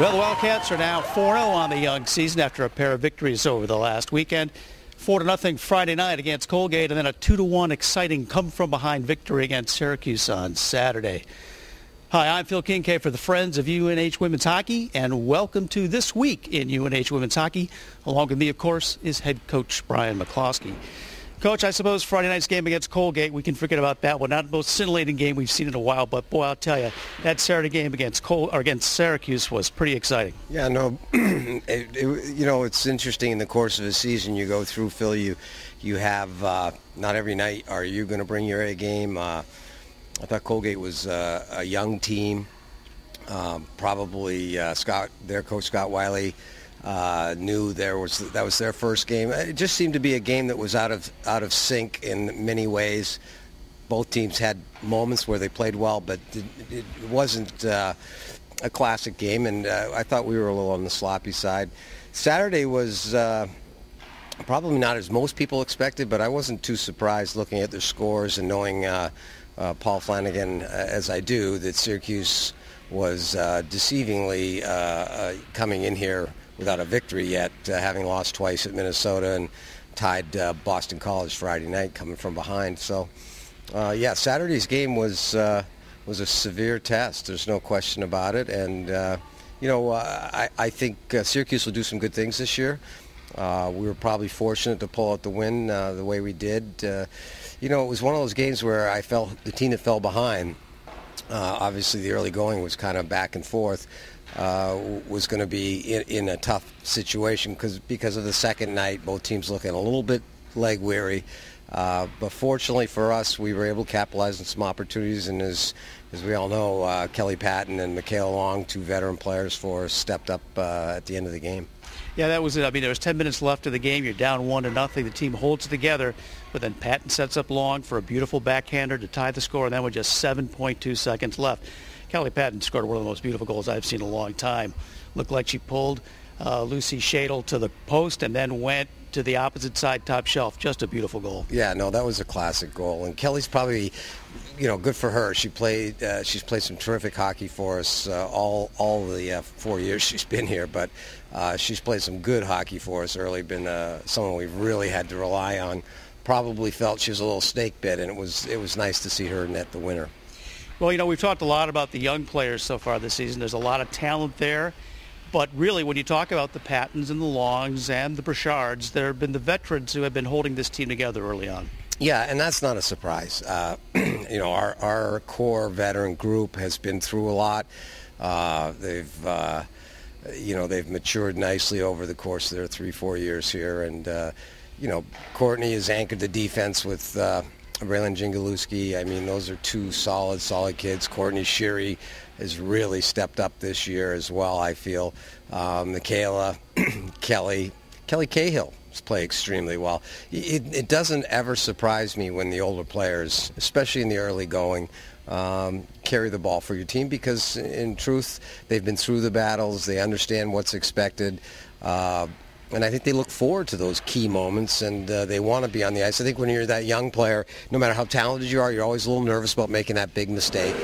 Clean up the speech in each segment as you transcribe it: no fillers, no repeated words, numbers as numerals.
Well, the Wildcats are now 4-0 on the young season after a pair of victories over the last weekend. 4-0 Friday night against Colgate, and then a 2-1 exciting come-from-behind victory against Syracuse on Saturday. Hi, I'm Phil Kincaid for the Friends of UNH Women's Hockey, and welcome to This Week in UNH Women's Hockey. Along with me, of course, is head coach Brian McCloskey. Coach, I suppose Friday night's game against Colgate, we can forget about that one. Not the most scintillating game we've seen in a while, but boy, I'll tell you, that Saturday game against Syracuse was pretty exciting. Yeah, no, it's interesting in the course of a season you go through, Phil. You have not every night are you going to bring your A game. I thought Colgate was a young team. Probably their coach Scott Wiley knew that was their first game. It just seemed to be a game that was out of sync in many ways. Both teams had moments where they played well, but it wasn't a classic game, and I thought we were a little on the sloppy side. Saturday was probably not as most people expected, but I wasn't too surprised looking at their scores and knowing Paul Flanagan as I do, that Syracuse was deceivingly coming in here without a victory yet, having lost twice at Minnesota and tied Boston College Friday night coming from behind. So, Saturday's game was a severe test. There's no question about it. And, I think Syracuse will do some good things this year. We were probably fortunate to pull out the win the way we did. It was one of those games where I felt the team that fell behind, obviously the early going was kind of back and forth, was going to be in a tough situation because of the second night, both teams looking a little bit leg weary. But fortunately for us, we were able to capitalize on some opportunities, and as we all know, Kelly Patton and Michaela Long, two veteran players for us, stepped up at the end of the game. Yeah, that was it. I mean, there was 10 minutes left of the game. You're down 1-0. The team holds it together, but then Patton sets up Long for a beautiful backhander to tie the score, and then with just 7.2 seconds left, Kelly Patton scored one of the most beautiful goals I've seen in a long time. Looked like she pulled Lucy Shadle to the post and then went to the opposite side top shelf. Just a beautiful goal. Yeah, no, that was a classic goal. And Kelly's probably, good for her. She's played some terrific hockey for us all the 4 years she's been here. But she's played some good hockey for us early. Been someone we've really had to rely on. Probably felt she was a little snake bit, and it was nice to see her net the winner. Well, we've talked a lot about the young players so far this season. There's a lot of talent there. But really, when you talk about the Pattons and the Longs and the Birchards, there have been the veterans who have been holding this team together early on. Yeah, and that's not a surprise. Our core veteran group has been through a lot. They've matured nicely over the course of their 3-4 years here. And, Courtney has anchored the defense with Raylan Jingalewski. I mean, those are two solid kids. Courtney Sherry has really stepped up this year as well, I feel. Michaela, Kelly Cahill has played extremely well. It doesn't ever surprise me when the older players, especially in the early going, carry the ball for your team because, in truth, they've been through the battles. They understand what's expected. And I think they look forward to those key moments, and they want to be on the ice. I think when you're that young player, no matter how talented you are, you're always a little nervous about making that big mistake.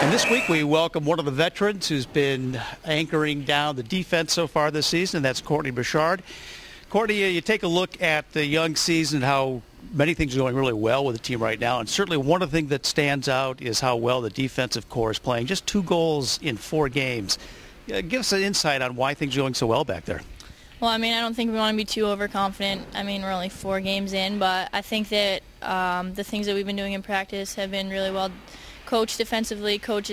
This week we welcome one of the veterans who's been anchoring down the defense so far this season, and that's Courtney Birchard. Courtney, you take a look at the young season, how many things are going really well with the team right now, and certainly one of the things that stands out is how well the defensive core is playing. Just 2 goals in 4 games. Give us an insight on why things are going so well back there. Well, I don't think we want to be too overconfident. We're only 4 games in, but I think that the things that we've been doing in practice have been really well coached defensively. Coach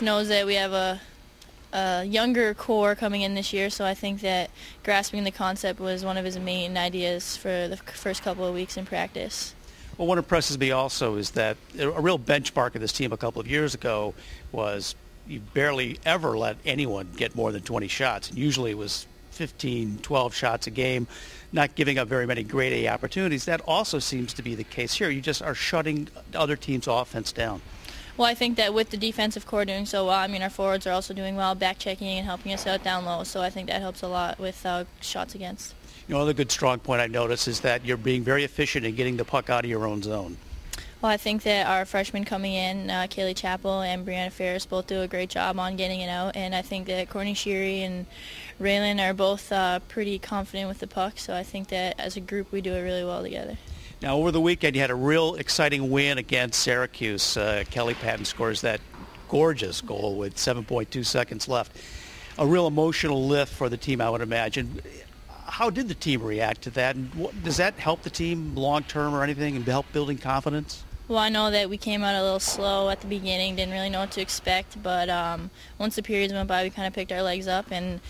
knows that we have a younger core coming in this year, so I think that grasping the concept was one of his main ideas for the first couple of weeks in practice. Well, what impresses me also is that a real benchmark of this team a couple of years ago was you barely ever let anyone get more than 20 shots. Usually it was 15, 12 shots a game, not giving up very many grade A opportunities. That also seems to be the case here. You just are shutting other teams' offense down. Well, I think that with the defensive core doing so well, I mean, our forwards are also doing well, back checking and helping us out down low. So I think that helps a lot with shots against. Another good strong point I noticed is that you're being very efficient in getting the puck out of your own zone. Well, I think that our freshmen coming in, Kaylee Chappell and Brianna Ferris, both do a great job on getting it out. And I think that Courtney Sherry and Raylan are both pretty confident with the puck. So I think that as a group we do it really well together. Now, over the weekend, you had a real exciting win against Syracuse. Kelly Patton scores that gorgeous goal with 7.2 seconds left. A real emotional lift for the team, I would imagine. How did the team react to that? And does that help the team long-term or anything and help building confidence? Well, I know that we came out a little slow at the beginning, didn't really know what to expect, but once the periods went by, we kind of picked our legs up, and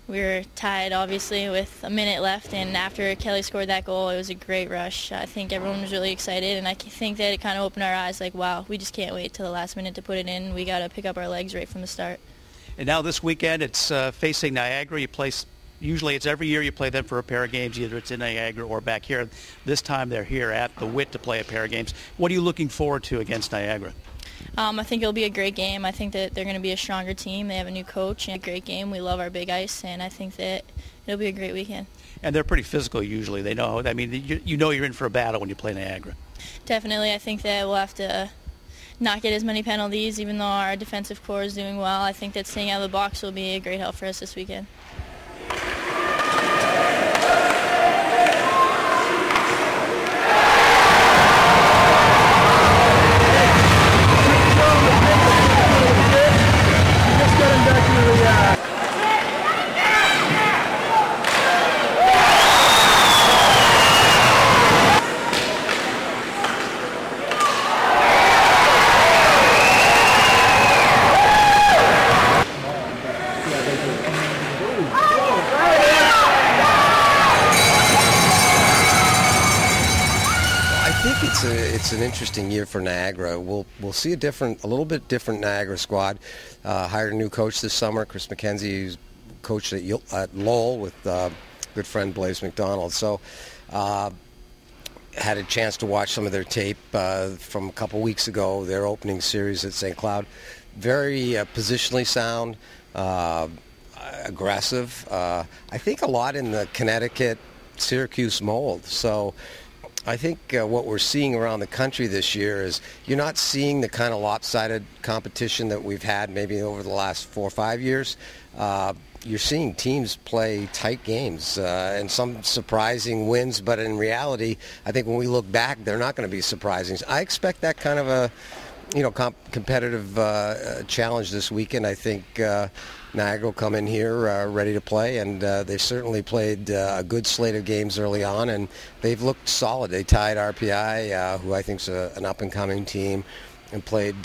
we were tied, obviously, with a minute left, and after Kelly scored that goal, it was a great rush. I think everyone was really excited, and I think that it kind of opened our eyes, like, wow, we just can't wait till the last minute to put it in. We got to pick up our legs right from the start. And now this weekend, it's facing Niagara. Usually it's every year you play them for a pair of games, either it's in Niagara or back here. This time they're here at the WIT to play a pair of games. What are you looking forward to against Niagara? I think it'll be a great game. I think that they're going to be a stronger team. They have a new coach and a great game. We love our big ice, and I think that it'll be a great weekend. And they're pretty physical usually. They know. I mean, you know you're in for a battle when you play Niagara. Definitely. I think that we'll have to not get as many penalties, even though our defensive core is doing well. I think that staying out of the box will be a great help for us this weekend. It's an interesting year for Niagara. We'll see a little bit different Niagara squad. Hired a new coach this summer, Chris McKenzie, who's coached at Lowell with good friend Blaise McDonald. So had a chance to watch some of their tape from a couple weeks ago, their opening series at St. Cloud. Very positionally sound, aggressive. I think a lot in the Connecticut, Syracuse mold. So I think what we're seeing around the country this year is you're not seeing the kind of lopsided competition that we've had maybe over the last 4 or 5 years. You're seeing teams play tight games and some surprising wins, but in reality, I think when we look back, they're not going to be surprising. I expect that kind of a competitive challenge this weekend. I think Niagara will come in here ready to play, and they've certainly played a good slate of games early on, and they've looked solid. They tied RPI, who I think is an up-and-coming team, and played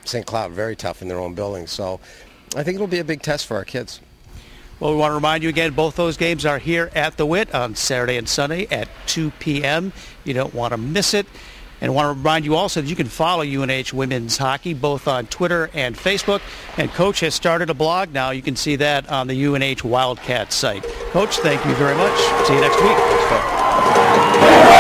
St. Cloud very tough in their own building. So I think it'll be a big test for our kids. Well, we want to remind you again, both those games are here at the WIT on Saturday and Sunday at 2 p.m. You don't want to miss it. And I want to remind you also that you can follow UNH women's hockey both on Twitter and Facebook. And Coach has started a blog now. You can see that on the UNH Wildcats site. Coach, thank you very much. See you next week.